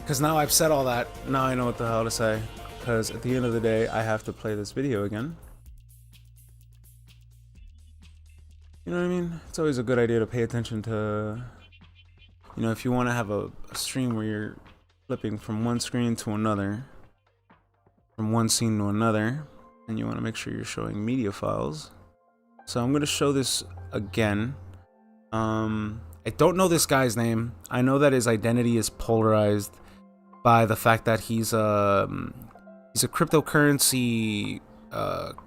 Because now I've said all that, now I know what the hell to say. Because at the end of the day, I have to play this video again. You know what I mean? It's always a good idea to pay attention to, you know, if you want to have a stream where you're flipping from one screen to another, from one scene to another, and you want to make sure you're showing media files. So I'm going to show this again. I don't know this guy's name. I know that his identity is polarized by the fact that he's a cryptocurrency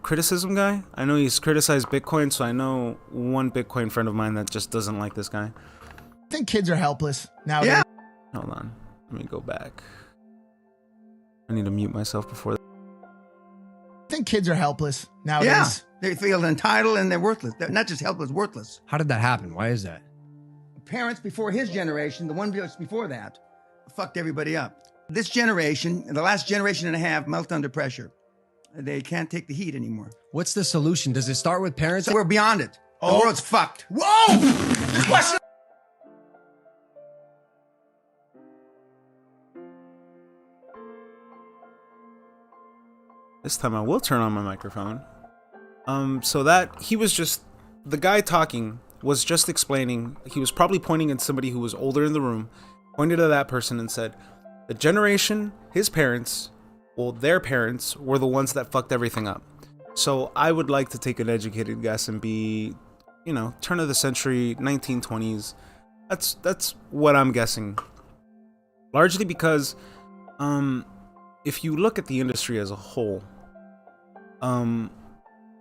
criticism guy. I know he's criticized Bitcoin, so I know one Bitcoin friend of mine that just doesn't like this guy. I think kids are helpless nowadays. Yeah. Hold on, let me go back. I need to mute myself before. I think kids are helpless nowadays. Yeah. They feel entitled and they're worthless. They're not just helpless, worthless. How did that happen? Why is that? Parents before his generation, the one before that, fucked everybody up. This generation, the last generation and a half, melt under pressure. They can't take the heat anymore. What's the solution? Does it start with parents? So we're beyond it. The Oh. world's fucked. Whoa! This time I will turn on my microphone. So that he was just, the guy talking was just explaining, he was probably pointing at somebody who was older in the room, pointed at that person and said, the generation, his parents, well, their parents were the ones that fucked everything up. So I would like to take an educated guess and be, you know, turn of the century, 1920s. That's what I'm guessing. Largely because, if you look at the industry as a whole,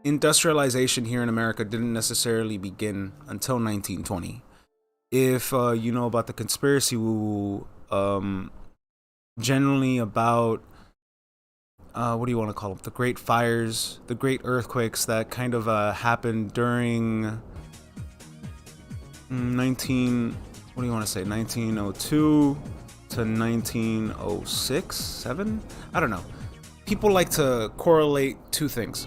industrialization here in America didn't necessarily begin until 1920. If you know about the conspiracy woo, generally about what do you want to call them? The great fires, the great earthquakes that kind of happened during 1902 to 1906, 7? I don't know. People like to correlate two things: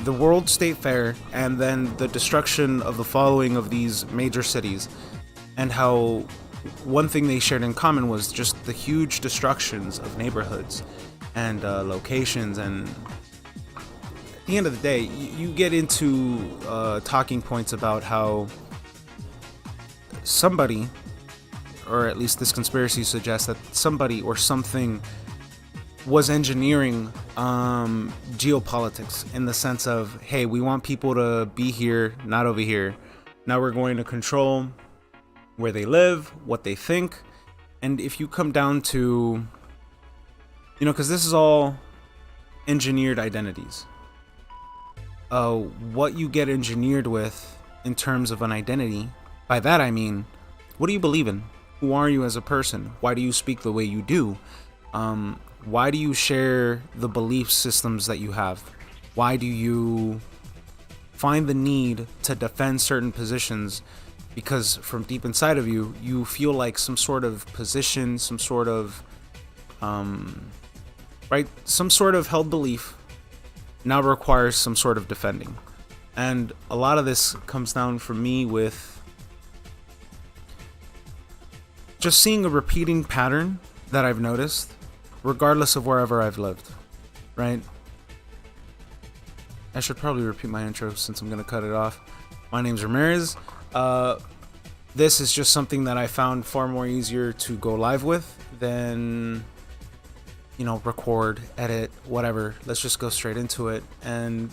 the World State Fair and then the destruction of the following of these major cities, and how one thing they shared in common was just the huge destructions of neighborhoods and locations. And at the end of the day, you get into talking points about how somebody, or at least this conspiracy suggests that somebody or something was engineering geopolitics in the sense of, hey, we want people to be here, not over here. Now we're going to control where they live, what they think. And if you come down to, you know, because this is all engineered identities. What you get engineered with in terms of an identity, by that I mean, what do you believe in? Who are you as a person? Why do you speak the way you do? Why do you share the belief systems that you have? Why do you find the need to defend certain positions? Because from deep inside of you, you feel like some sort of position, some sort of, right? Some sort of held belief now requires some sort of defending. And a lot of this comes down for me with just seeing a repeating pattern that I've noticed, regardless of wherever I've lived, right? I should probably repeat my intro since I'm going to cut it off. My name's Ramirez. This is just something that I found far more easier to go live with than, you know, record, edit, whatever. Let's just go straight into it. And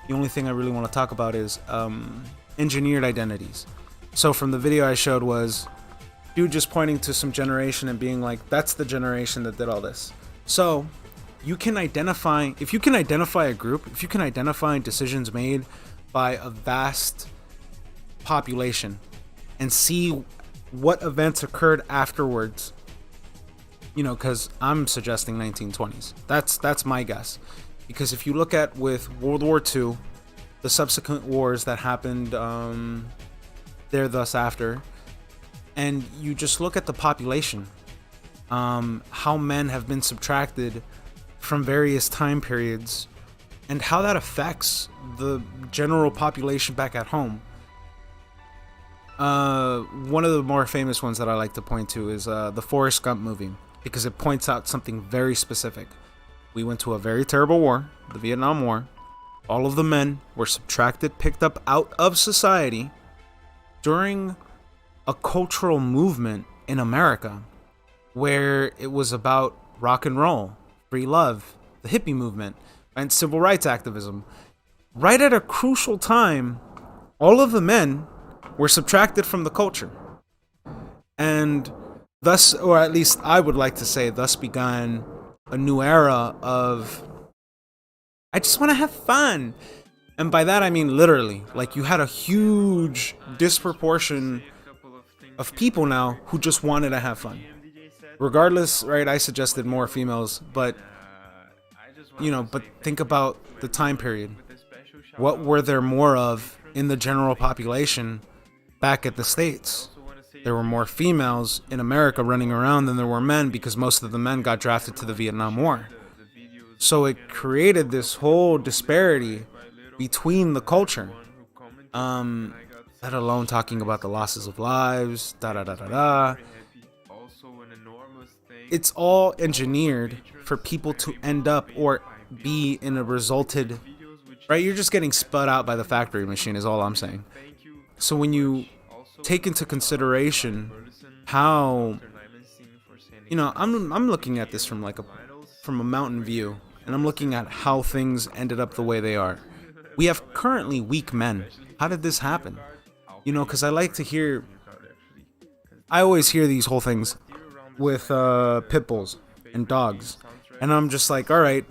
the only thing I really want to talk about is engineered identities. So from the video I showed was dude just pointing to some generation and being like, that's the generation that did all this. So you can identify, if you can identify a group, if you can identify decisions made by a vast population and see what events occurred afterwards, you know, because I'm suggesting 1920s. That's my guess. Because if you look at with World War II, the subsequent wars that happened there thus after, and you just look at the population, how men have been subtracted from various time periods, and how that affects the general population back at home. One of the more famous ones that I like to point to is the Forrest Gump movie, because it points out something very specific. We went to a very terrible war, the Vietnam War. All of the men were subtracted, picked up out of society during a cultural movement in America where it was about rock and roll, free love, the hippie movement, and civil rights activism. Right at a crucial time, all of the men were subtracted from the culture. And thus, or at least I would like to say, thus began a new era of, I just want to have fun. And by that I mean literally. Like, you had a huge disproportion of people now who just wanted to have fun. Regardless, right, I suggested more females, but, but think about the time period. What were there more of in the general population back at the States? There were more females in America running around than there were men, because most of the men got drafted to the Vietnam War. So it created this whole disparity between the culture. Let alone talking about the losses of lives, It's all engineered for people to end up or be in a resulted, right? You're just getting spun out by the factory machine is all I'm saying. So when you take into consideration how, I'm looking at this from a mountain view, and I'm looking at how things ended up the way they are. We have currently weak men. How did this happen? Because I always hear these whole things with pit bulls and dogs, and I'm just like, all right,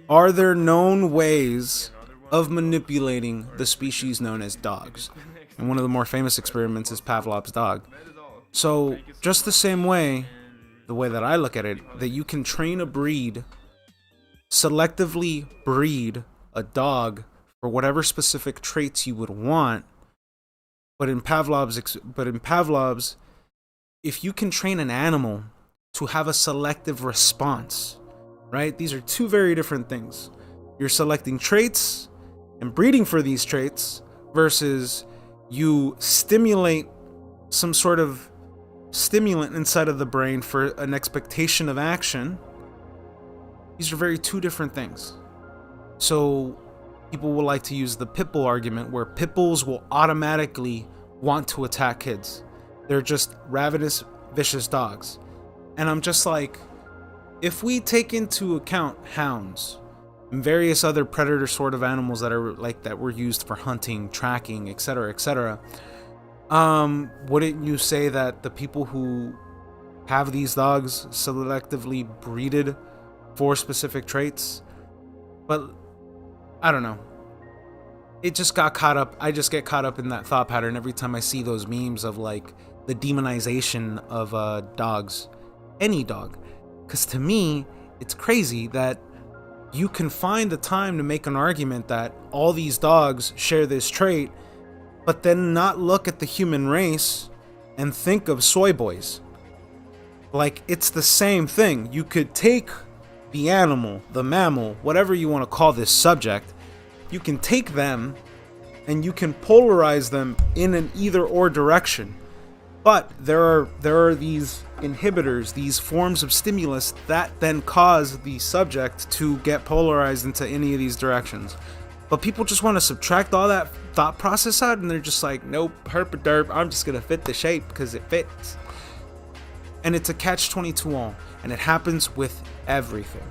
are there known ways of manipulating the species known as dogs? And one of the more famous experiments is Pavlov's dog. So just the same way, the way that I look at it, that you can train a breed, selectively breed a dog for whatever specific traits you would want, but in Pavlov's, if you can train an animal to have a selective response, right? These are two very different things. You're selecting traits and breeding for these traits versus you stimulate some sort of stimulant inside of the brain for an expectation of action. These are two different things. So people will like to use the pit bull argument, where pit bulls will automatically want to attack kids. They're just ravenous, vicious dogs. And I'm just like, if we take into account hounds and various other predator sort of animals that are like that were used for hunting, tracking, etc., wouldn't you say that the people who have these dogs selectively breeded for specific traits? But I don't know. It just got caught up. I just get caught up in that thought pattern every time I see those memes of like the demonization of dogs, any dog. Because to me, it's crazy that you can find the time to make an argument that all these dogs share this trait, but then not look at the human race and think of soy boys. Like, it's the same thing. You could take the animal, the mammal, whatever you want to call this subject, you can take them and you can polarize them in an either or direction. But there are these inhibitors, these forms of stimulus that then cause the subject to get polarized into any of these directions. But people just want to subtract all that thought process out, and they're just like, nope, herp a derp, I'm just gonna fit the shape because it fits. And it's a catch-22 all, and it happens with everything.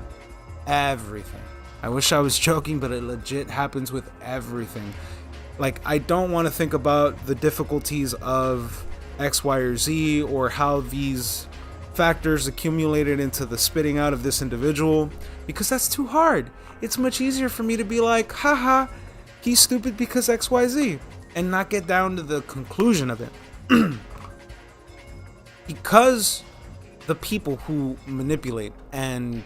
Everything. I wish I was joking, but it legit happens with everything. Like, I don't want to think about the difficulties of X, Y, or Z, or how these factors accumulated into the spitting out of this individual, because that's too hard. It's much easier for me to be like, haha, he's stupid because X, Y, Z, and not get down to the conclusion of it. Because the people who manipulate and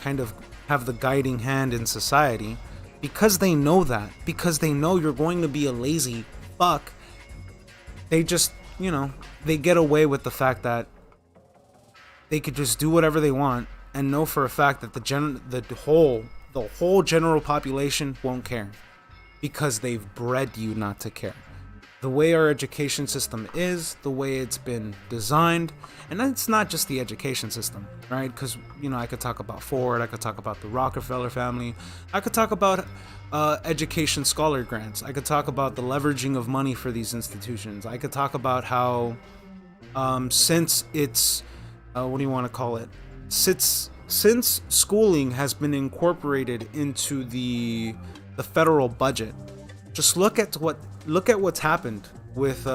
kind of have the guiding hand in society, because they know that, because they know you're going to be a lazy fuck, they just, they get away with the fact that they could just do whatever they want and know for a fact that the whole general population won't care, because they've bred you not to care. the way our education system is, the way it's been designed, and it's not just the education system, right? Because, you know, I could talk about Ford, I could talk about the Rockefeller family, I could talk about education scholar grants, I could talk about the leveraging of money for these institutions, I could talk about how since it's, what do you want to call it? Since schooling has been incorporated into the federal budget, just look at what's happened with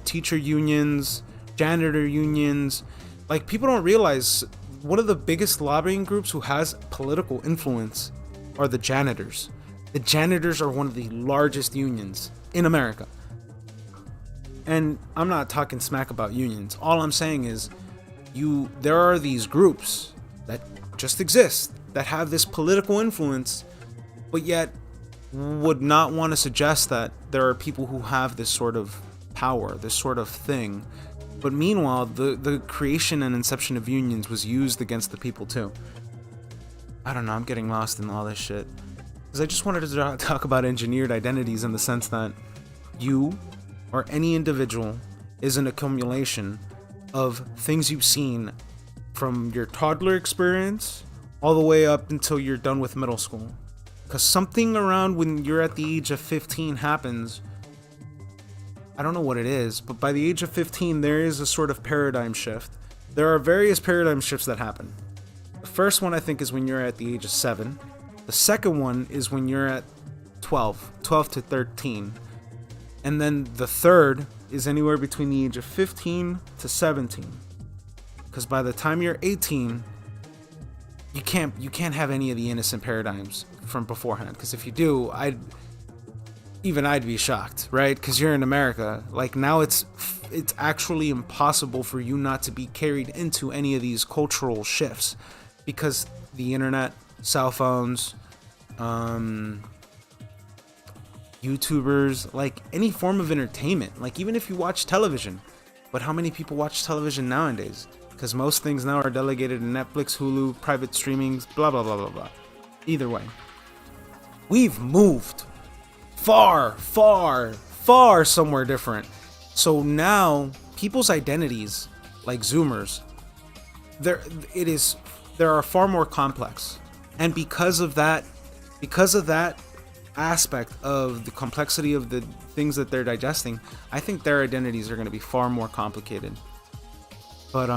teacher unions, janitor unions. Like, people don't realize one of the biggest lobbying groups who has political influence are the janitors. The janitors are one of the largest unions in America. And I'm not talking smack about unions. All I'm saying is there are these groups that just exist that have this political influence, but yet would not want to suggest that there are people who have this sort of power, this sort of thing. But meanwhile, the creation and inception of unions was used against the people too. I don't know, I'm getting lost in all this shit. Because I just wanted to talk about engineered identities in the sense that you or any individual is an accumulation of things you've seen from your toddler experience all the way up until you're done with middle school. Because something around when you're at the age of 15 happens. I don't know what it is, but by the age of 15, there is a sort of paradigm shift. There are various paradigm shifts that happen. The first one, I think, is when you're at the age of 7. The second one is when you're at 12 to 13. And then the third is anywhere between the age of 15 to 17. Because by the time you're 18, you can't have any of the innocent paradigms from beforehand. Because if you do, I'd be shocked, right? Because you're in America. Like, now it's actually impossible for you not to be carried into any of these cultural shifts, because the internet, cell phones, YouTubers, like any form of entertainment, like even if you watch television. But how many people watch television nowadays? Because most things now are delegated to Netflix, Hulu, private streamings, blah, blah, blah, blah, blah. Either way, we've moved far somewhere different. So now people's identities, like Zoomers, there are far more complex. And because of that aspect of the complexity of the things that they're digesting, I think their identities are going to be far more complicated. But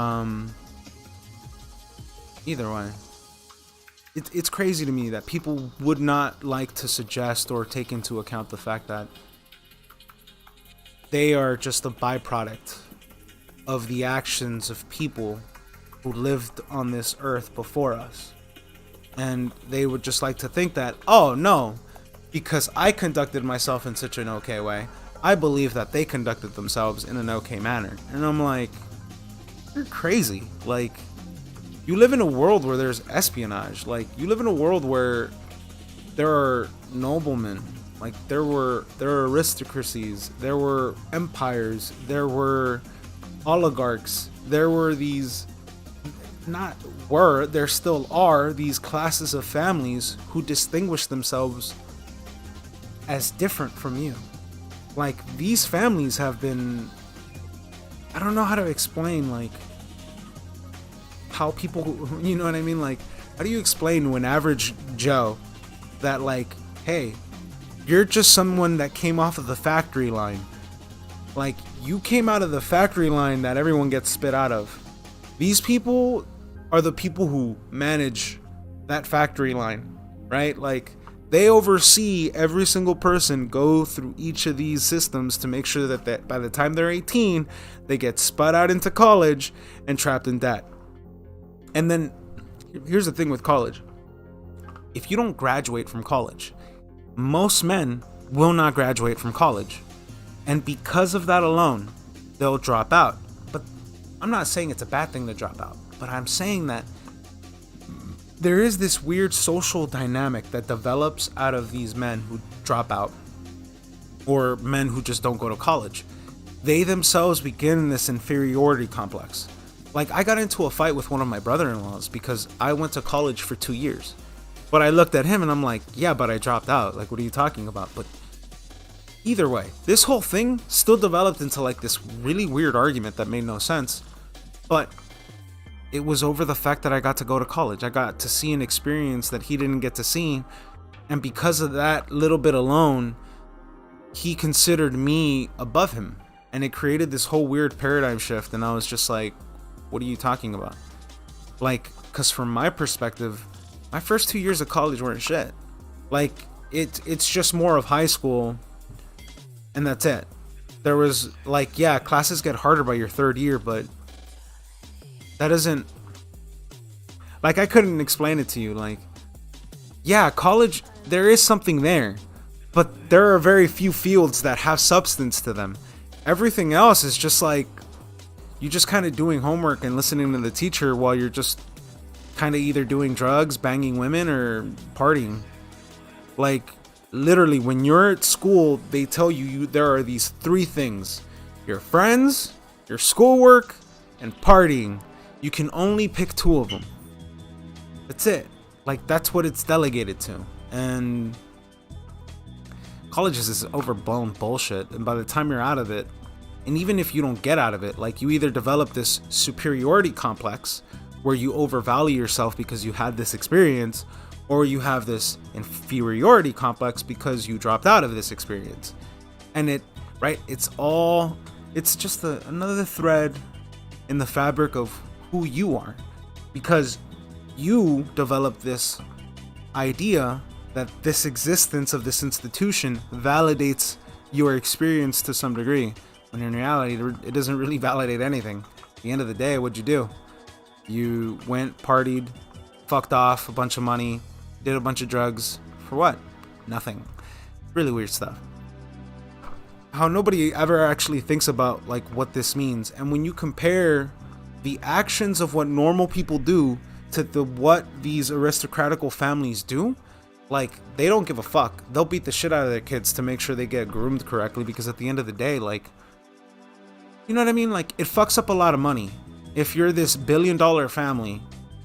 either way, it's crazy to me that people would not like to suggest or take into account the fact that they are just a byproduct of the actions of people who lived on this earth before us. And they would just like to think that, oh no, because I conducted myself in such an okay way, I believe that they conducted themselves in an okay manner. And I'm like, you're crazy. Like, you live in a world where there's espionage. Like, you live in a world where there are noblemen. Like, there are aristocracies, there were empires, there were oligarchs, there were there still are these classes of families who distinguish themselves as different from you. Like, these families have been, I don't know how to explain, like, how people, you know what I mean? Like, how do you explain to an average Joe that, like, hey, you're just someone that came off of the factory line. Like, you came out of the factory line that everyone gets spit out of. These people are the people who manage that factory line, right? Like, they oversee every single person go through each of these systems to make sure that by the time they're 18, they get spun out into college and trapped in debt. And then, here's the thing with college. If you don't graduate from college, most men will not graduate from college. And because of that alone, they'll drop out. But I'm not saying it's a bad thing to drop out, but I'm saying that there is this weird social dynamic that develops out of these men who drop out, or men who just don't go to college. They themselves begin this inferiority complex. Like, I got into a fight with one of my brother-in-laws because I went to college for 2 years. But I looked at him and I'm like, yeah, but I dropped out. Like, what are you talking about? But Either way, this whole thing still developed into like this really weird argument that made no sense. But it was over the fact that I got to go to college. I got to see an experience that he didn't get to see. And because of that little bit alone, he considered me above him. And it created this whole weird paradigm shift. And I was just like, what are you talking about? Like, because from my perspective, my first 2 years of college weren't shit. Like, it's just more of high school. And that's it. There was like, yeah, classes get harder by your third year, but that doesn't, like, I couldn't explain it to you. Like, yeah, college, there is something there, but there are very few fields that have substance to them. Everything else is just like, you're just kind of doing homework and listening to the teacher while you're just kind of either doing drugs, banging women, or partying. Like, literally, when you're at school, they tell you there are these three things: your friends, your schoolwork, and partying. You can only pick two of them. That's it. Like, that's what it's delegated to. And college is this overblown bullshit. And by the time you're out of it, and even if you don't get out of it, like, you either develop this superiority complex where you overvalue yourself because you had this experience, or you have this inferiority complex because you dropped out of this experience. And it's just another thread in the fabric of who you are, because you develop this idea that this existence of this institution validates your experience to some degree, when in reality it doesn't really validate anything. At the end of the day, what'd you do? You went, partied, fucked off a bunch of money, did a bunch of drugs. For what? Nothing. Really weird stuff. How nobody ever actually thinks about like what this means. And when you compare the actions of what normal people do to what these aristocratical families do, like, they don't give a fuck. They'll beat the shit out of their kids to make sure they get groomed correctly, because at the end of the day, like, you know what I mean? Like, it fucks up a lot of money. If you're this $1 billion family,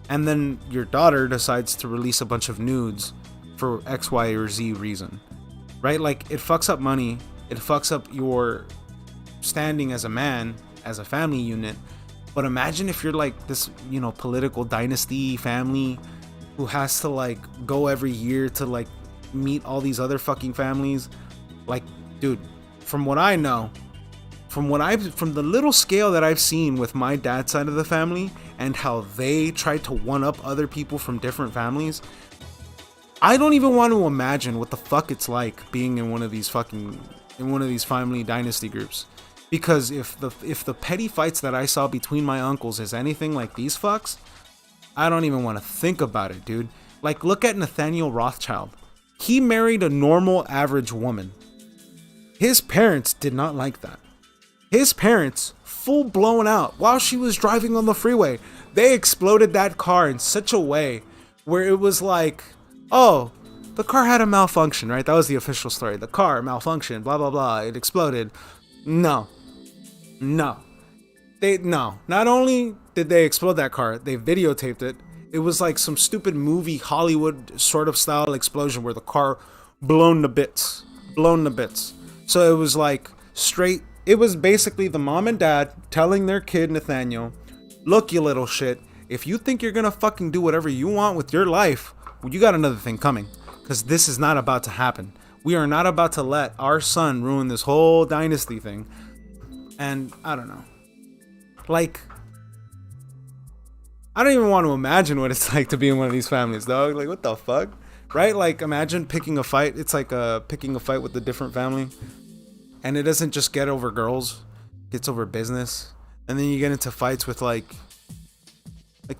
and then your daughter decides to release a bunch of nudes for X, Y, or Z reason, right? Like, it fucks up money. It fucks up your standing as a man, as a family unit. But imagine if you're like this, political dynasty family who has to like go every year to like meet all these other fucking families. Like, dude, from what I know, from the little scale that I've seen with my dad's side of the family and how they try to one up other people from different families, I don't even want to imagine what the fuck it's like being in one of these family dynasty groups. Because if the petty fights that I saw between my uncles is anything like these fucks, I don't even want to think about it, dude. Like, look at Nathaniel Rothschild. He married a normal, average woman. His parents did not like that. His parents, full blown out, while she was driving on the freeway, they exploded that car in such a way where it was like, oh, the car had a malfunction, right? That was the official story. The car malfunctioned, blah, blah, blah. It exploded. No. Not only did they explode that car, they videotaped it. It was like some stupid movie Hollywood sort of style explosion where the car blown to bits. So it was like straight. It was basically the mom and dad telling their kid Nathaniel, look, you little shit, if you think you're gonna fucking do whatever you want with your life, well, you got another thing coming, because this is not about to happen. We are not about to let our son ruin this whole dynasty thing. And I don't know. Like, I don't even want to imagine what it's like to be in one of these families, dog. Like, what the fuck? Right? Like, imagine picking a fight. It's like picking a fight with a different family. And it doesn't just get over girls. It gets over business. And then you get into fights with like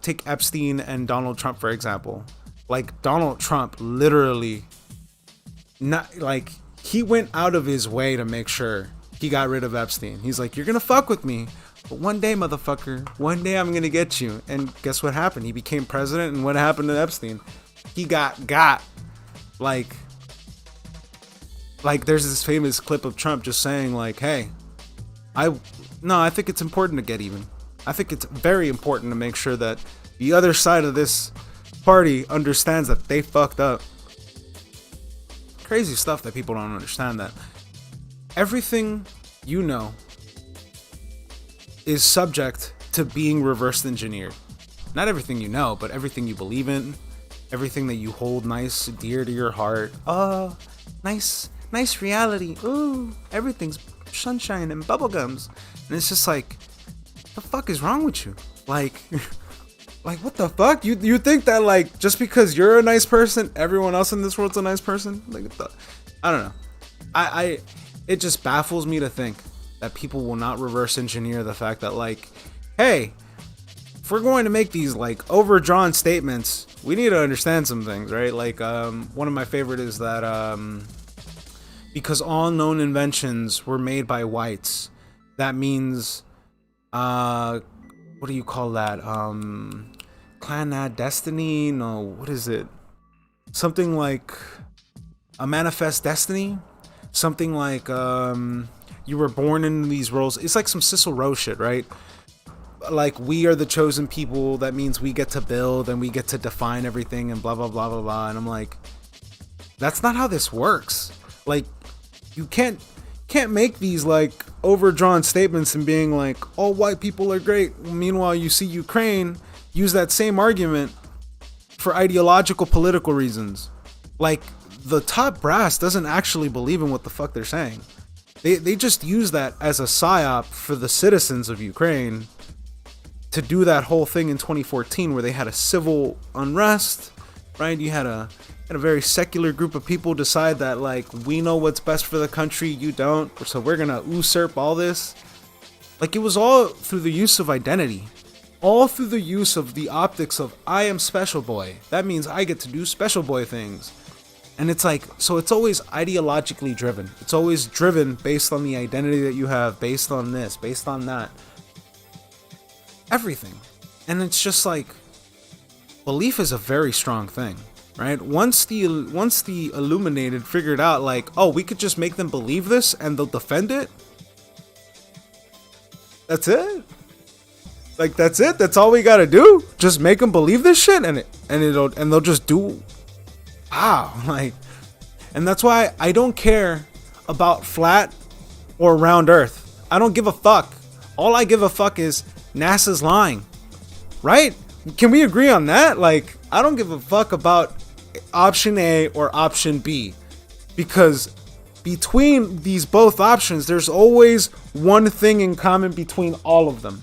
take Epstein and Donald Trump, for example. Like, Donald Trump literally, not like, he went out of his way to make sure he got rid of Epstein. He's like, you're gonna fuck with me, but one day, motherfucker, one day I'm gonna get you. And guess what happened? He became president, and what happened to Epstein? He got like there's this famous clip of Trump just saying like, hey, I think it's important to get even. I think it's very important to make sure that the other side of this party understands that they fucked up. Crazy stuff that people don't understand that. everything you know is subject to being reverse engineered. Not everything you know, but everything you believe in, everything that you hold nice, dear to your heart. Oh, nice reality. Ooh, everything's sunshine and bubblegums. And it's just like, what the fuck is wrong with you? Like, like what the fuck? You think that like just because you're a nice person, everyone else in this world's a nice person? Like, I don't know. It just baffles me to think that people will not reverse engineer the fact that like, hey, if we're going to make these like overdrawn statements, we need to understand some things, right? Like one of my favorite is that because all known inventions were made by whites, that means what do you call that? Clandestiny? No, what is it? Something like a manifest destiny? Something like you were born in these roles. It's like some Cecil Rose shit, right? Like, we are the chosen people. That means we get to build and we get to define everything and blah, blah, blah, blah, blah. And I'm like, that's not how this works. Like, you can't make these like overdrawn statements and being like, all white people are great. Meanwhile, you see Ukraine use that same argument for ideological political reasons. Like, the top brass doesn't actually believe in what the fuck they're saying. They just use that as a psyop for the citizens of Ukraine to do that whole thing in 2014 where they had a civil unrest, right? You had a very secular group of people decide that like, we know what's best for the country, you don't, so we're gonna usurp all this. Like, it was all through the use of identity, all through the use of the optics of I am special boy. That means I get to do special boy things. And it's like, so it's always ideologically driven. It's always driven based on the identity that you have, based on this, based on that. Everything. And it's just like, belief is a very strong thing, right? Once the illuminated figured out like, oh, we could just make them believe this and they'll defend it. That's it. Like, that's it. That's all we gotta do. Just make them believe this shit and they'll just do. Wow, like, and that's why I don't care about flat or round earth. I don't give a fuck. All I give a fuck is NASA's lying, right? Can we agree on that? Like, I don't give a fuck about option A or option B, because between these both options, there's always one thing in common between all of them.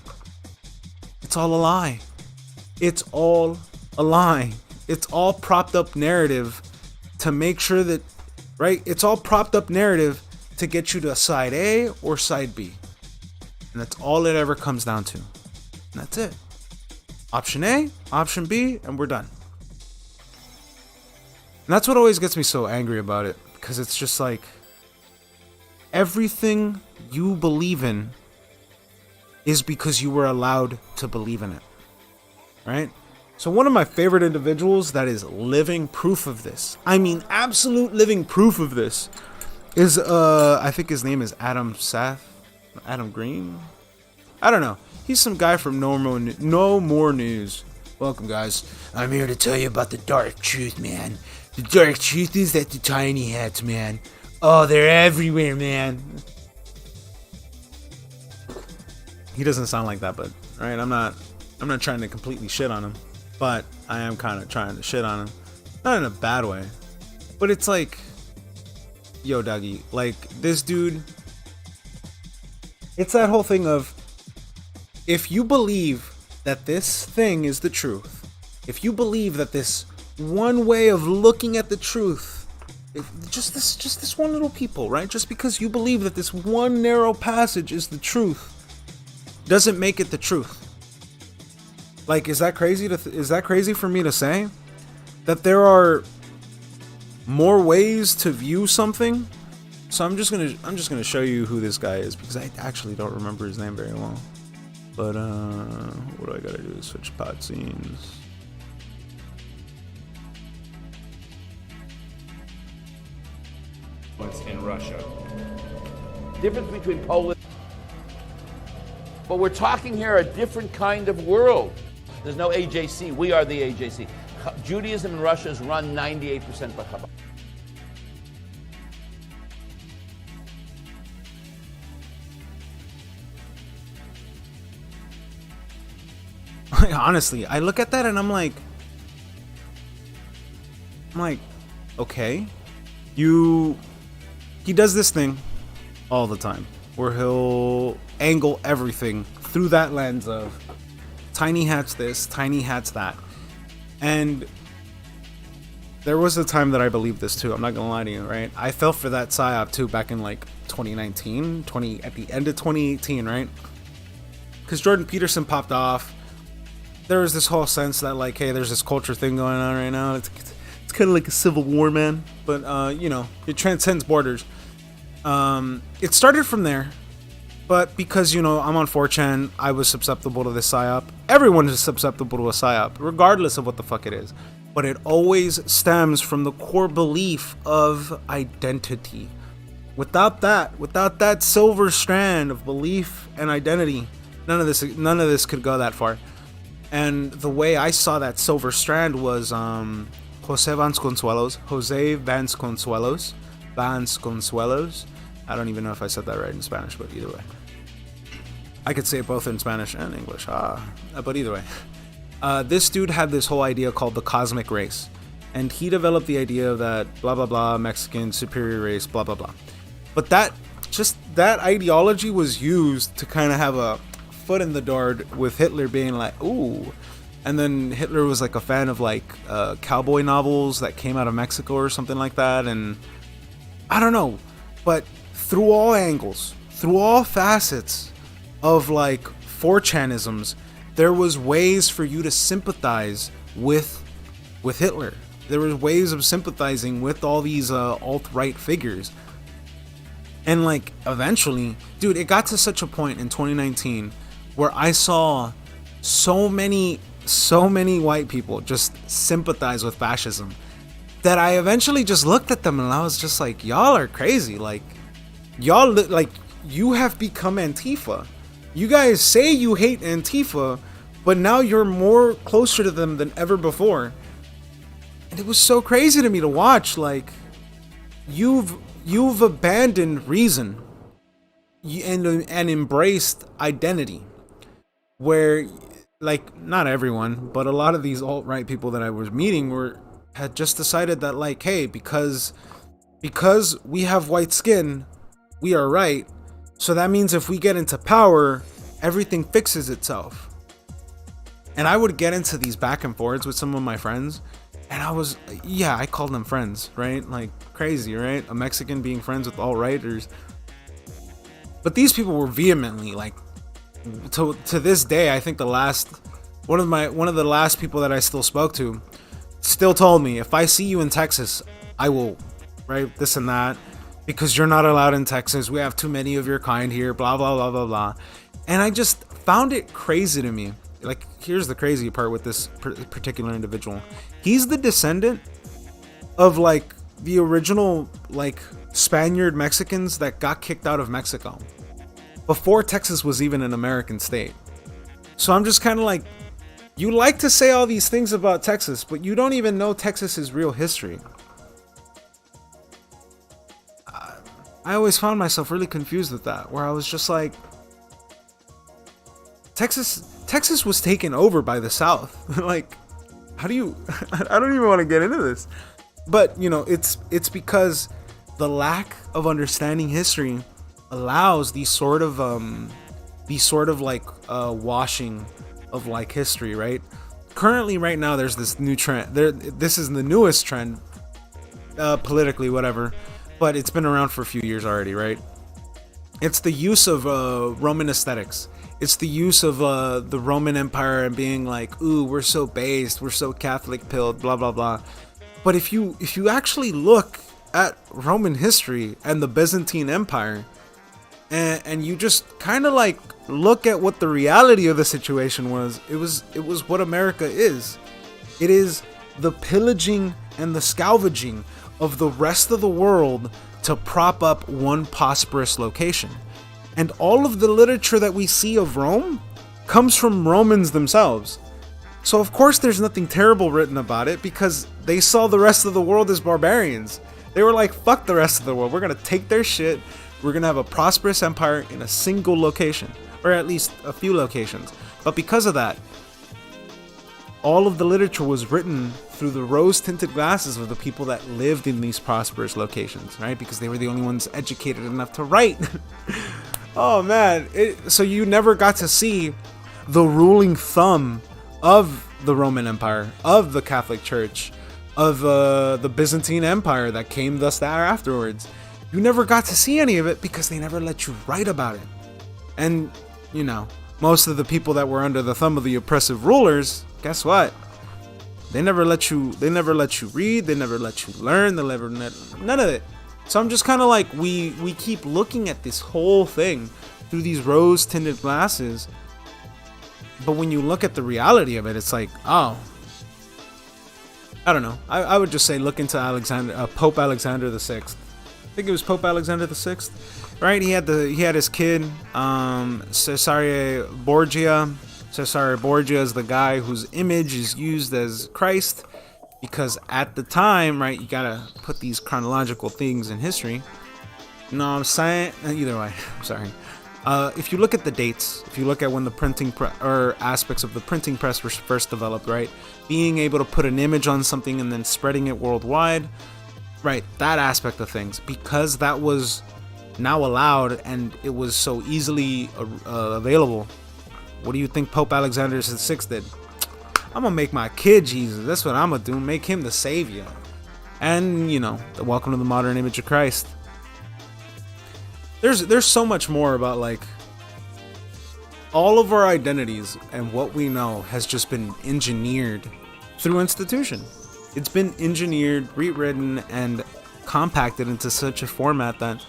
It's all a lie. It's all a lie. It's all propped up narrative to make sure that, right? It's all propped up narrative to get you to side A or side B. And that's all it ever comes down to. And that's it. Option A, option B, and we're done. And that's what always gets me so angry about it, because it's just like, everything you believe in is because you were allowed to believe in it, right? So one of my favorite individuals that is living proof of this, I mean absolute living proof of this, is I think his name is Adam Green. I don't know. He's some guy from No More News. Welcome, guys. I'm here to tell you about the dark truth, man. The dark truth is that the tiny hats, man. Oh, they're everywhere, man. He doesn't sound like that, but right, I'm not trying to completely shit on him. But I am kind of trying to shit on him. Not in a bad way. But it's like, yo, Dougie, like, this dude, it's that whole thing of, if you believe that this thing is the truth, if you believe that this one way of looking at the truth, just this one little people, right? Just because you believe that this one narrow passage is the truth, doesn't make it the truth. Like, is that crazy for me to say that there are more ways to view something? So I'm just gonna show you who this guy is, because I actually don't remember his name very well. But what do I gotta do? Switch pod scenes. In Russia. Difference between Poland. But we're talking here a different kind of world. There's no AJC. We are the AJC. Judaism in Russia is run 98% by Chabad. honestly, I look at that and I'm like, okay, he does this thing all the time where he'll angle everything through that lens of tiny hats this, tiny hats that. And there was a time that I believed this too. I'm not gonna lie to you, right? I fell for that psyop too back in like 2019, at the end of 2018, right? Because Jordan Peterson popped off. There was this whole sense that like, hey, there's this culture thing going on right now. It's kind of like a civil war, man. But you know, it transcends borders. It started from there, but because, you know, I'm on 4chan, I was susceptible to this psyop. Everyone is susceptible to a psyop, regardless of what the fuck it is. But it always stems from the core belief of identity. Without that silver strand of belief and identity, none of this could go that far. And the way I saw that silver strand was Jose Vasconcelos. I don't even know if I said that right in Spanish, but either way. I could say it both in Spanish and English. But either way. This dude had this whole idea called the cosmic race. And he developed the idea that blah, blah, blah, Mexican superior race, blah, blah, blah. But that ideology was used to kind of have a foot in the door with Hitler being like, ooh. And then Hitler was like a fan of like cowboy novels that came out of Mexico or something like that. And I don't know. But through all angles, through all facets of like 4chanisms, there was ways for you to sympathize with Hitler. There was ways of sympathizing with all these alt-right figures. And like eventually, dude, it got to such a point in 2019 where I saw so many white people just sympathize with fascism that I eventually just looked at them and I was just like, y'all are crazy. Like, y'all, like, you have become Antifa. You guys say you hate Antifa, but now you're more closer to them than ever before. And it was so crazy to me to watch. Like, you've abandoned reason and embraced identity. Where, like, not everyone, but a lot of these alt-right people that I was meeting had just decided that, like, hey, because we have white skin, we are right. So that means if we get into power, everything fixes itself. And I would get into these back and forwards with some of my friends, and I called them friends, right? Like, crazy, right? A Mexican being friends with alt-righters. But these people were vehemently, like, to this day, I think one of the last people that I still spoke to still told me, if I see you in Texas, I will, right, this and that, because you're not allowed in Texas, we have too many of your kind here, blah, blah, blah, blah, blah. And I just found it crazy to me. Like, here's the crazy part with this particular individual. He's the descendant of, like, the original, like, Spaniard Mexicans that got kicked out of Mexico before Texas was even an American state. So I'm just kind of like, you like to say all these things about Texas, but you don't even know Texas's real history. I always found myself really confused with that, where I was just like, Texas was taken over by the South. Like, how do you, I don't even want to get into this, but you know, it's because the lack of understanding history allows these sort of like washing of like history, right? Currently, right now, there's this new trend. This is the newest trend, politically, whatever, but it's been around for a few years already, right? It's the use of Roman aesthetics. It's the use of the Roman Empire and being like, ooh, we're so based, we're so Catholic pilled, blah blah blah. But if you actually look at Roman history and the Byzantine Empire, and you just kind of like look at what the reality of the situation was, it was what America is. It is the pillaging and the salvaging of the rest of the world to prop up one prosperous location. And all of the literature that we see of Rome comes from Romans themselves. So of course there's nothing terrible written about it, because they saw the rest of the world as barbarians. They were like, fuck the rest of the world. We're going to take their shit. We're going to have a prosperous empire in a single location, or at least a few locations. But because of that, all of the literature was written through the rose-tinted glasses of the people that lived in these prosperous locations, right? Because they were the only ones educated enough to write. Oh man, so you never got to see the ruling thumb of the Roman Empire, of the Catholic Church, of the Byzantine Empire that came thus afterwards. You never got to see any of it because they never let you write about it. And, you know, most of the people that were under the thumb of the oppressive rulers, guess what? They never let you read, they never let you learn, none of it. So I'm just kind of like, we keep looking at this whole thing through these rose-tinted glasses. But when you look at the reality of it, it's like, oh, I don't know. I would just say look into Pope Alexander the Sixth. I think it was Pope Alexander the Sixth, right? He had his kid, Cesare Borgia. Cesare Borgia is the guy whose image is used as Christ, because at the time, right, you gotta put these chronological things in history. You know what I'm saying? Either way, I'm sorry. If you look at the dates, if you look at when the printing or aspects of the printing press were first developed, right, being able to put an image on something and then spreading it worldwide, right, that aspect of things, because that was now allowed and it was so easily available. What do you think Pope Alexander VI did? I'm gonna make my kid Jesus. That's what I'm gonna do. Make him the savior. And, you know, the welcome to the modern image of Christ. There's so much more about, like, all of our identities and what we know has just been engineered through institution. It's been engineered, rewritten, and compacted into such a format that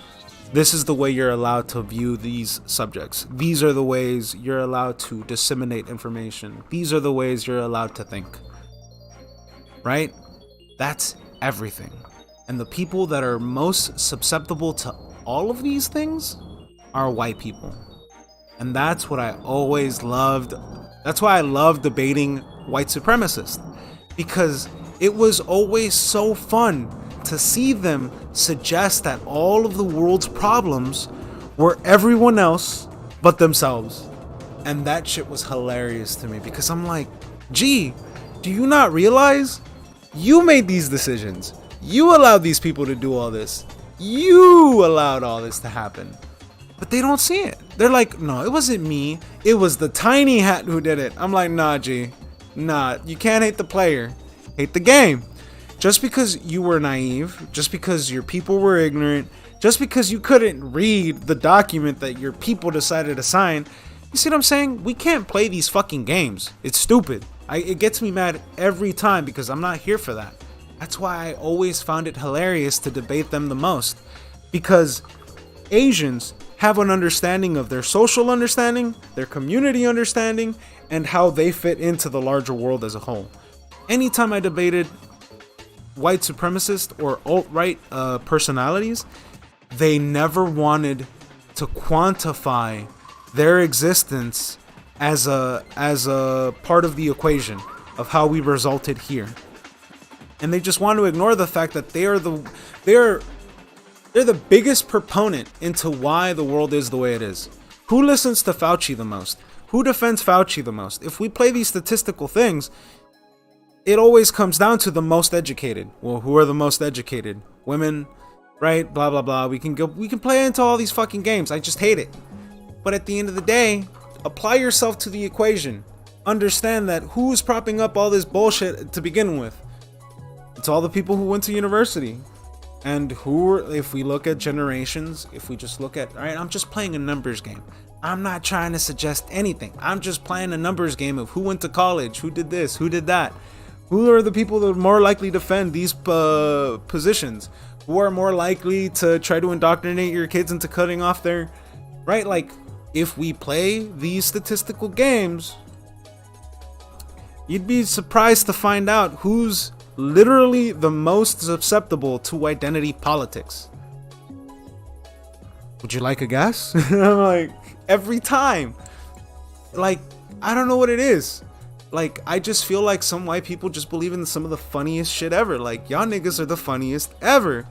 this is the way you're allowed to view these subjects. These are the ways you're allowed to disseminate information. These are the ways you're allowed to think. Right? That's everything. And the people that are most susceptible to all of these things are white people. And that's what I always loved. That's why I love debating white supremacists. Because it was always so fun to see them suggest that all of the world's problems were everyone else but themselves. And that shit was hilarious to me, because I'm like, gee, do you not realize you made these decisions? You allowed these people to do all this. You allowed all this to happen. But they don't see it. They're like, no, it wasn't me. It was the tiny hat who did it. I'm like, nah, G. Nah, you can't hate the player. Hate the game. Just because you were naive, just because your people were ignorant, just because you couldn't read the document that your people decided to sign, you see what I'm saying? We can't play these fucking games. It's stupid. It gets me mad every time because I'm not here for that. That's why I always found it hilarious to debate them the most. Because Asians have an understanding of their social understanding, their community understanding, and how they fit into the larger world as a whole. Anytime I debated white supremacist or alt-right personalities, they never wanted to quantify their existence as a part of the equation of how we resulted here. And they just want to ignore the fact that they're the biggest proponent into why the world is the way it is. Who listens to Fauci the most? Who defends Fauci the most? If we play these statistical things, it always comes down to the most educated. Well, who are the most educated? Women, right? Blah blah blah. We can play into all these fucking games. I just hate it. But at the end of the day, apply yourself to the equation. Understand that who's propping up all this bullshit to begin with? It's all the people who went to university. And if we look at generations, if we just look at, all right, I'm just playing a numbers game. I'm not trying to suggest anything. I'm just playing a numbers game of who went to college, who did this, who did that. Who are the people that are more likely to defend these positions? Who are more likely to try to indoctrinate your kids into cutting off their, right? Like, if we play these statistical games, you'd be surprised to find out who's literally the most susceptible to identity politics. Would you like a guess? I'm like, every time. Like, I don't know what it is. Like, I just feel like some white people just believe in some of the funniest shit ever. Like, y'all niggas are the funniest ever.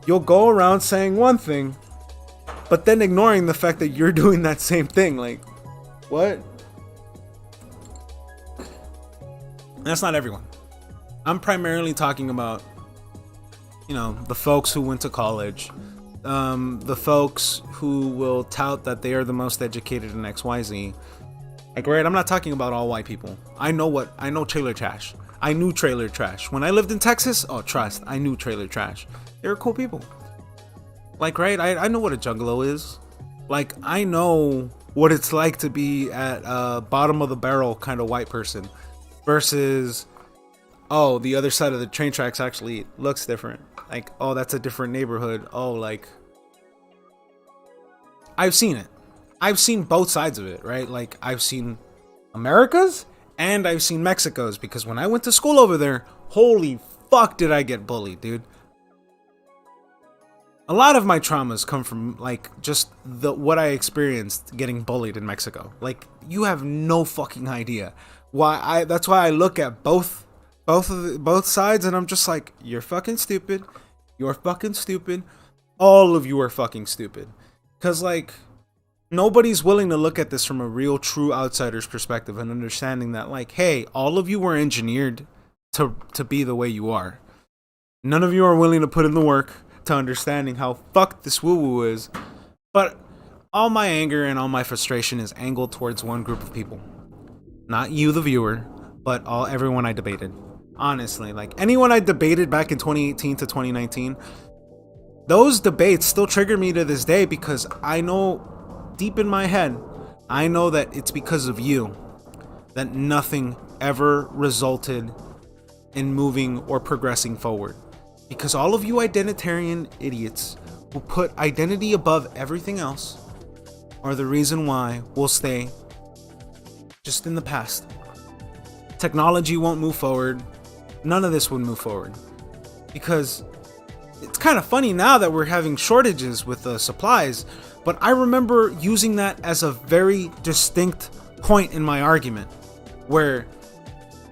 You'll go around saying one thing, but then ignoring the fact that you're doing that same thing. Like, what? That's not everyone. I'm primarily talking about, the folks who went to college, the folks who will tout that they are the most educated in XYZ. Like, right, I'm not talking about all white people. I know trailer trash. I knew trailer trash. When I lived in Texas, I knew trailer trash. They were cool people. Like, right, I know what a juggalo is. Like, I know what it's like to be at bottom of the barrel kind of white person versus, the other side of the train tracks actually looks different. Like, that's a different neighborhood. Like, I've seen it. I've seen both sides of it, right? Like, I've seen America's and I've seen Mexico's, because when I went to school over there, holy fuck did I get bullied, dude. A lot of my traumas come from, like, just what I experienced getting bullied in Mexico. Like, you have no fucking idea. That's why I look at both sides and I'm just like, you're fucking stupid. You're fucking stupid. All of you are fucking stupid. Cause, like, nobody's willing to look at this from a real true outsider's perspective and understanding that, like, hey, all of you were engineered to be the way you are. None of you are willing to put in the work to understanding how fucked this woo-woo is. But all my anger and all my frustration is angled towards one group of people. Not you, the viewer, but everyone I debated. Honestly, like, anyone I debated back in 2018 to 2019, those debates still trigger me to this day, because I know deep in my head, I know that it's because of you that nothing ever resulted in moving or progressing forward. Because all of you identitarian idiots who put identity above everything else are the reason why we'll stay just in the past. Technology won't move forward. None of this would move forward. Because it's kind of funny now that we're having shortages with the supplies, but I remember using that as a very distinct point in my argument, where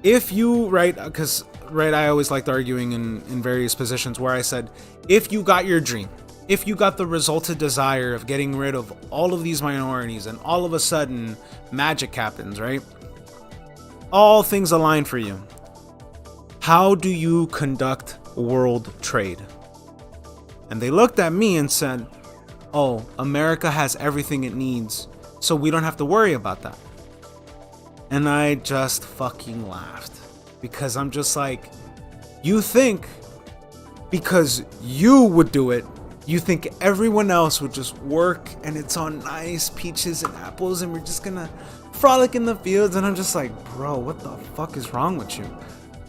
if you, because I always liked arguing in various positions, where I said, if you got your dream, if you got the resulted desire of getting rid of all of these minorities and all of a sudden magic happens, right? All things align for you. How do you conduct world trade? And they looked at me and said, America has everything it needs, so we don't have to worry about that. And I just fucking laughed, because I'm just like, you think because you would do it, you think everyone else would just work and it's on nice peaches and apples and we're just gonna frolic in the fields. And I'm just like, bro, what the fuck is wrong with you?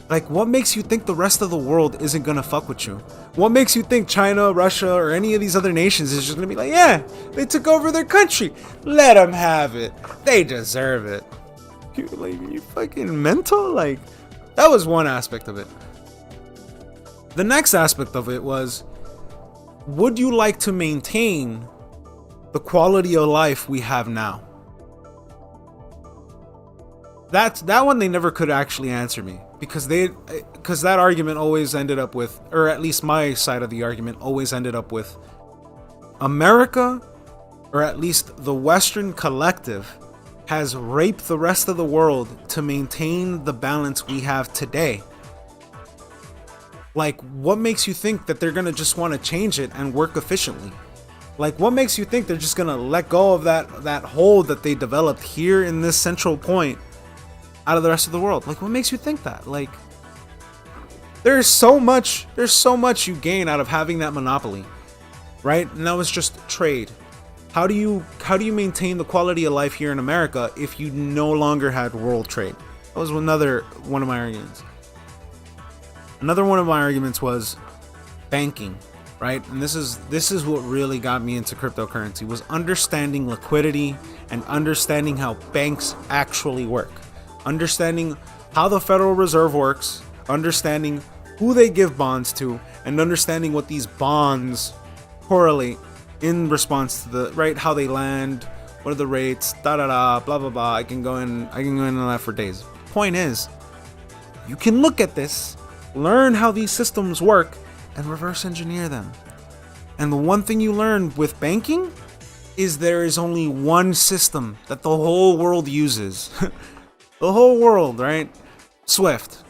Like, what makes you think the rest of the world isn't gonna fuck with you? What makes you think China, Russia, or any of these other nations is just gonna be like, yeah, they took over their country, let them have it, they deserve it? You fucking mental? Like, that was one aspect of it. The next aspect of it was, would you like to maintain the quality of life we have now? That one they never could actually answer me, because that argument always ended up with, or at least my side of the argument always ended up with, America, or at least the Western collective, has raped the rest of the world to maintain the balance we have today. Like, what makes you think that they're gonna just want to change it and work efficiently? Like, what makes you think they're just gonna let go of that hold that they developed here in this central point out of the rest of the world? Like, what makes you think that? Like, there's so much you gain out of having that monopoly, right? And that was just trade. How do you maintain the quality of life here in America if you no longer had world trade? That was another one of my arguments. Another one of my arguments was banking, right? And this is what really got me into cryptocurrency, was understanding liquidity and understanding how banks actually work. Understanding how the Federal Reserve works, understanding who they give bonds to, and understanding what these bonds correlate in response to the, right, how they land, what are the rates, blah blah blah. I can go in on that for days. Point is, you can look at this, learn how these systems work, and reverse engineer them. And the one thing you learn with banking is there is only one system that the whole world uses. The whole world, right? Swift.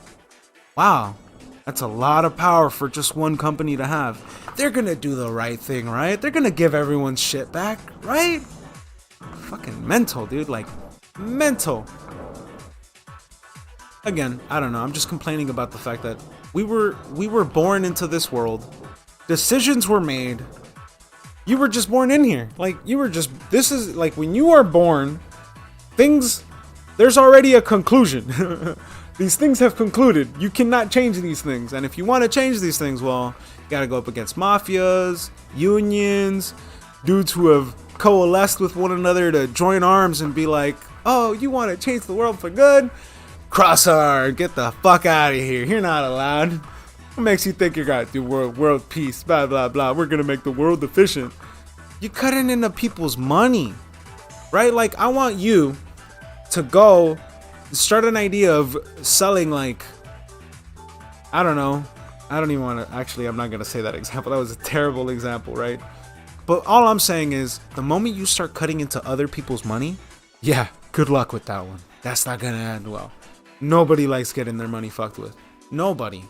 Wow. That's a lot of power for just one company to have. They're gonna do the right thing, right? They're gonna give everyone's shit back, right? Fucking mental, dude. Like, mental. Again, I don't know. I'm just complaining about the fact that we were born into this world. Decisions were made. You were just born in here. Like, this is like when you are born, there's already a conclusion. These things have concluded. You cannot change these things. And if you want to change these things, well, you gotta go up against mafias, unions, dudes who have coalesced with one another to join arms and be like, oh, you want to change the world for good? Crosshair, get the fuck out of here. You're not allowed. What makes you think you're gonna do world peace? Blah, blah, blah. We're gonna make the world efficient. You're cutting into people's money, right? Like, I want you to go start an idea of selling, like, I don't know. I don't even want to, actually, I'm not going to say that example. That was a terrible example, right? But all I'm saying is, the moment you start cutting into other people's money, yeah, good luck with that one. That's not going to end well. Nobody likes getting their money fucked with. Nobody.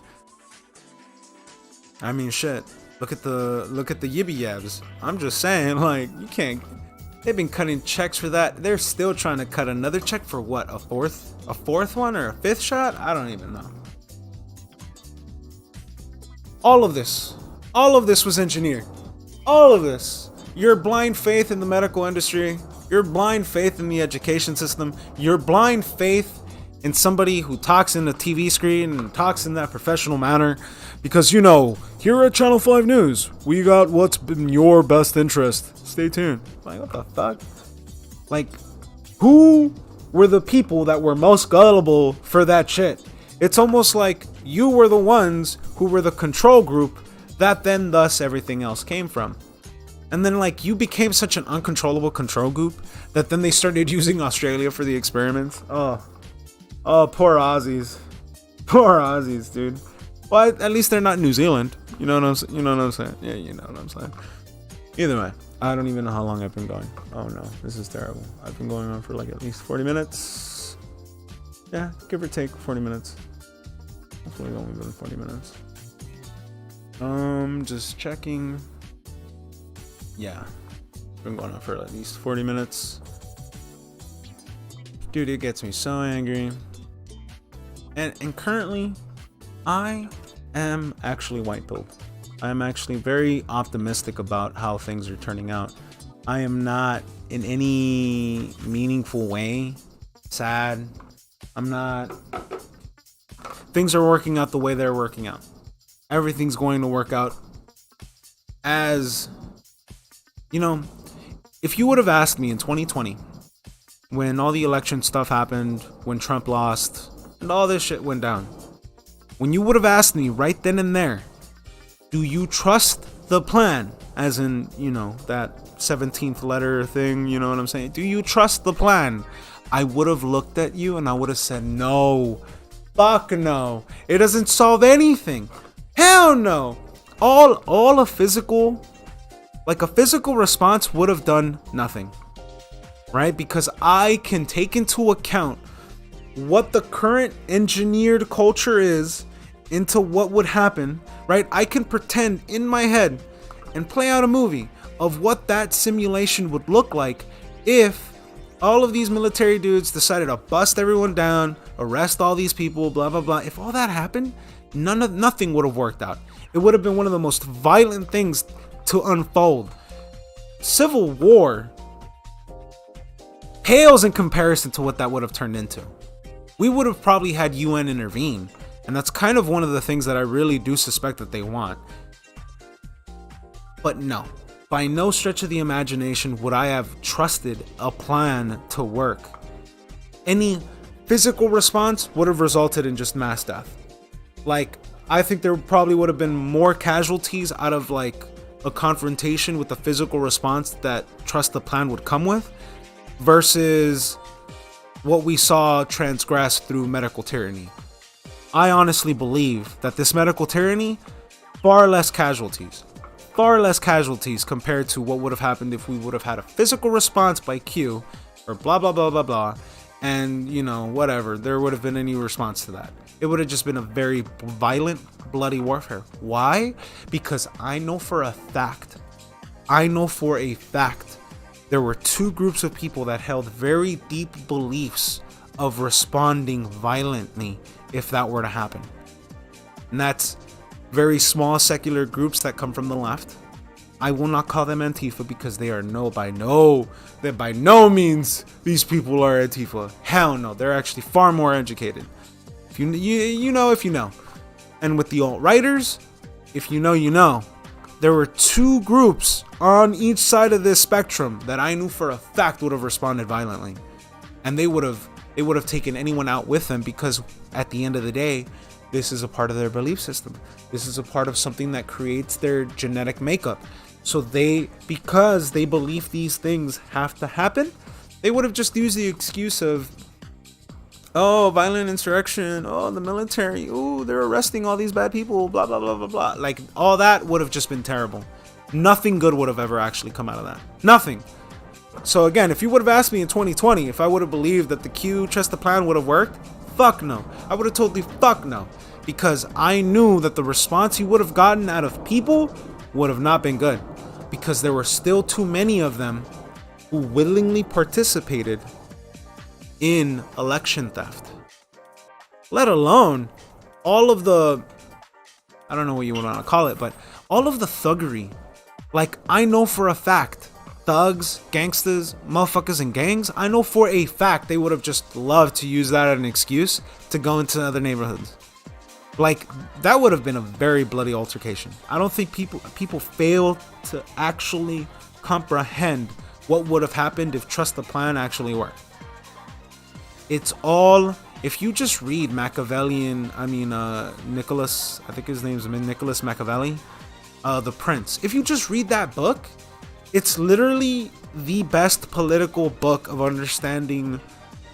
I mean, shit. Look at the yibby yabs. I'm just saying, like, you can't. They've been cutting checks for that. They're still trying to cut another check for what? A fourth one or a fifth shot? I don't even know. All of this was engineered. All of this. Your blind faith in the medical industry, your blind faith in the education system, your blind faith in somebody who talks in the TV screen and talks in that professional manner, because, you know, here at Channel 5 News, we got what's in your best interest. Stay tuned. Like, what the fuck? Like, who were the people that were most gullible for that shit? It's almost like you were the ones who were the control group that then thus everything else came from. And then, like, you became such an uncontrollable control group that then they started using Australia for the experiments. Oh, poor Aussies. Poor Aussies, dude. Well, at least they're not New Zealand. You know what I'm saying? Yeah, you know what I'm saying. Either way, I don't even know how long I've been going. Oh no, this is terrible. I've been going on for like at least 40 minutes. Yeah, give or take 40 minutes. Hopefully only been 40 minutes. Just checking. Yeah, been going on for at least 40 minutes. Dude, it gets me so angry. And currently, I am actually white-pilled. I am actually very optimistic about how things are turning out. I am not in any meaningful way sad. I'm not. Things are working out the way they're working out. Everything's going to work out as, you know, if you would have asked me in 2020, when all the election stuff happened, when Trump lost, and all this shit went down, when you would have asked me right then and there, do you trust the plan? As in, you know, that 17th letter thing, you know what I'm saying? Do you trust the plan? I would have looked at you and I would have said, no. Fuck no. It doesn't solve anything. Hell no. All a physical response would have done nothing. Right? Because I can take into account what the current engineered culture is into what would happen, right? I can pretend in my head and play out a movie of what that simulation would look like if all of these military dudes decided to bust everyone down, arrest all these people, blah, blah, blah. If all that happened, nothing would have worked out. It would have been one of the most violent things to unfold. Civil war pales in comparison to what that would have turned into. We would have probably had UN intervene, and that's kind of one of the things that I really do suspect that they want. But no, by no stretch of the imagination would I have trusted a plan to work. Any physical response would have resulted in just mass death. Like, I think there probably would have been more casualties out of like a confrontation with the physical response that trust the plan would come with versus what we saw transgress through medical tyranny. I honestly believe that this medical tyranny, far less casualties compared to what would have happened if we would have had a physical response by Q or blah, blah, blah, blah, blah. and whatever, there would have been any response to that. It would have just been a very violent, bloody warfare. Why? Because I know for a fact there were two groups of people that held very deep beliefs of responding violently if that were to happen. And that's very small secular groups that come from the left. I will not call them Antifa because they are by no means these people are Antifa. Hell no, they're actually far more educated. If you know. And with the alt-righters, if you know, there were two groups on each side of this spectrum that I knew for a fact would have responded violently. And they would have taken anyone out with them, because at the end of the day, this is a part of their belief system. This is a part of something that creates their genetic makeup. So because they believe these things have to happen, they would have just used the excuse of, oh, violent insurrection, oh, the military, oh, they're arresting all these bad people, blah, blah, blah, blah, blah. Like, all that would have just been terrible. Nothing good would have ever actually come out of that. Nothing. So again, if you would have asked me in 2020 if I would have believed that the Q trust the plan would have worked, fuck no. I would have told you fuck no. Because I knew that the response you would have gotten out of people would have not been good. Because there were still too many of them who willingly participated in election theft. Let alone all of the, I don't know what you want to call it, but all of the thuggery. Like, I know for a fact, thugs, gangsters, motherfuckers in gangs, I know for a fact they would have just loved to use that as an excuse to go into other neighborhoods. Like, that would have been a very bloody altercation. I don't think people fail to actually comprehend what would have happened if Trust the Plan actually worked. It's all, if you just read Nicholas, I think his name's Nicholas Machiavelli, The Prince. If you just read that book, it's literally the best political book of understanding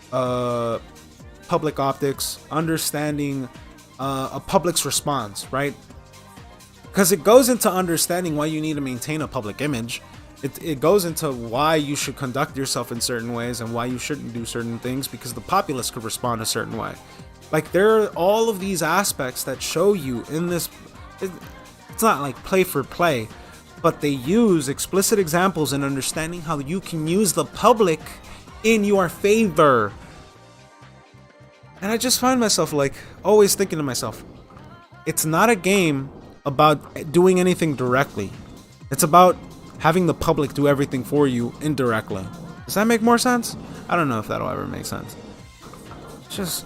public optics, understanding a public's response, right? Because it goes into understanding why you need to maintain a public image. It goes into why you should conduct yourself in certain ways and why you shouldn't do certain things, because the populace could respond a certain way. Like, there are all of these aspects that show you in this. It's not like play for play, but they use explicit examples in understanding how you can use the public in your favor. And I just find myself like always thinking to myself, it's not a game about doing anything directly. It's about having the public do everything for you indirectly. Does that make more sense? I don't know if that'll ever make sense. It's just,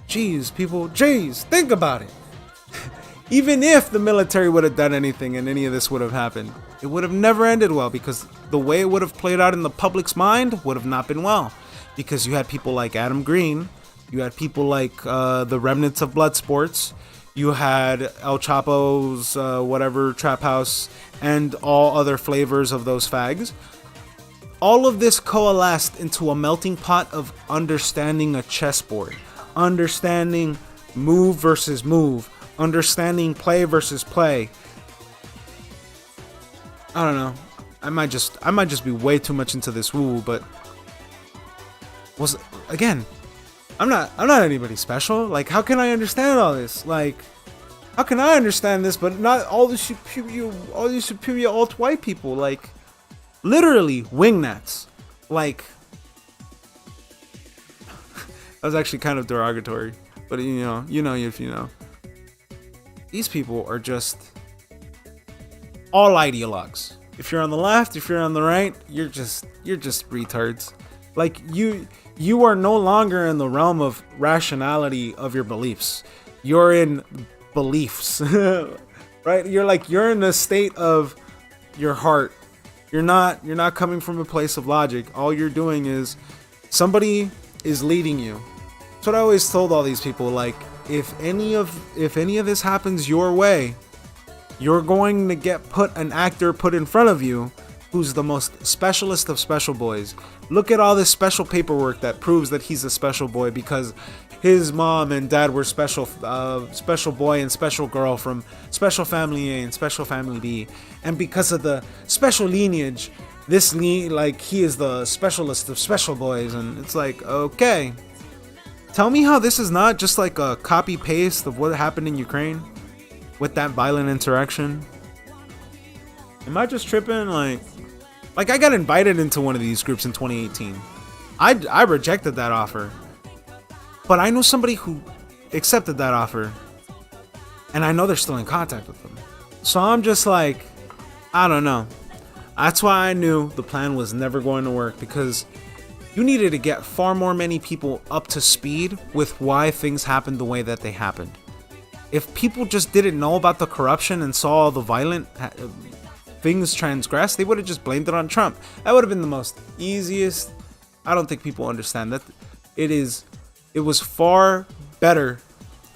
geez, people, think about it. Even if the military would have done anything and any of this would have happened, it would have never ended well, because the way it would have played out in the public's mind would have not been well. Because you had people like Adam Green, you had people like the remnants of blood sports, you had El Chapo's whatever trap house, and all other flavors of those fags. All of this coalesced into a melting pot of understanding a chessboard, understanding move versus move, understanding play versus play. I don't know. I might just be way too much into this woo, but I'm not anybody special. Like, how can I understand all this? Like, how can I understand this, but not all these superior alt-white people? Like, literally wingnats. Like, that was actually kind of derogatory, but you know if you know. These people are just all ideologues. If you're on the left, if you're on the right, you're just retards. Like, you are no longer in the realm of rationality of your beliefs. You're in beliefs, right? You're in a state of your heart. You're not coming from a place of logic. All you're doing is somebody is leading you. That's what I always told all these people. Like, if any of this happens your way, you're going to get an actor put in front of you who's the most specialist of special boys. Look at all this special paperwork that proves that he's a special boy because his mom and dad were special boy and special girl from special family A and special family B, and because of the special lineage, this like he is the specialist of special boys, and it's like, okay, tell me how this is not just like a copy paste of what happened in Ukraine with that violent interaction. Am I just tripping? Like I got invited into one of these groups in 2018. I rejected that offer, but I know somebody who accepted that offer, and I know they're still in contact with them. So I'm just like, I don't know. That's why I knew the plan was never going to work, because you needed to get far more many people up to speed with why things happened the way that they happened. If people just didn't know about the corruption and saw all the violent things transgressed, they would have just blamed it on Trump. That would have been the most easiest. I don't think people understand that it was far better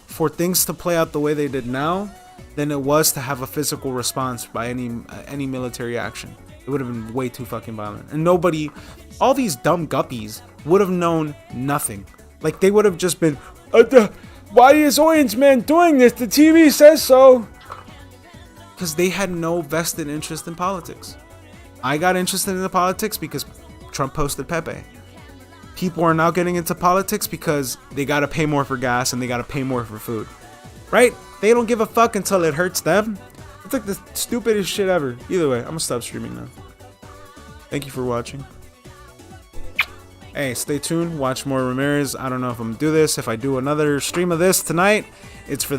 for things to play out the way they did now than it was to have a physical response by any military action. It would have been way too fucking violent, and all these dumb guppies would have known nothing. Like, they would have just been, why is Orange Man doing this? The TV says so. Because they had no vested interest in politics. I got interested in the politics because Trump posted Pepe. People are now getting into politics because they gotta pay more for gas and they gotta pay more for food. Right? They don't give a fuck until it hurts them. It's like the stupidest shit ever. Either way, I'm gonna stop streaming now. Thank you for watching. Hey, stay tuned. Watch more Ramirez. I don't know if I'm gonna do this. If I do another stream of this tonight, it's for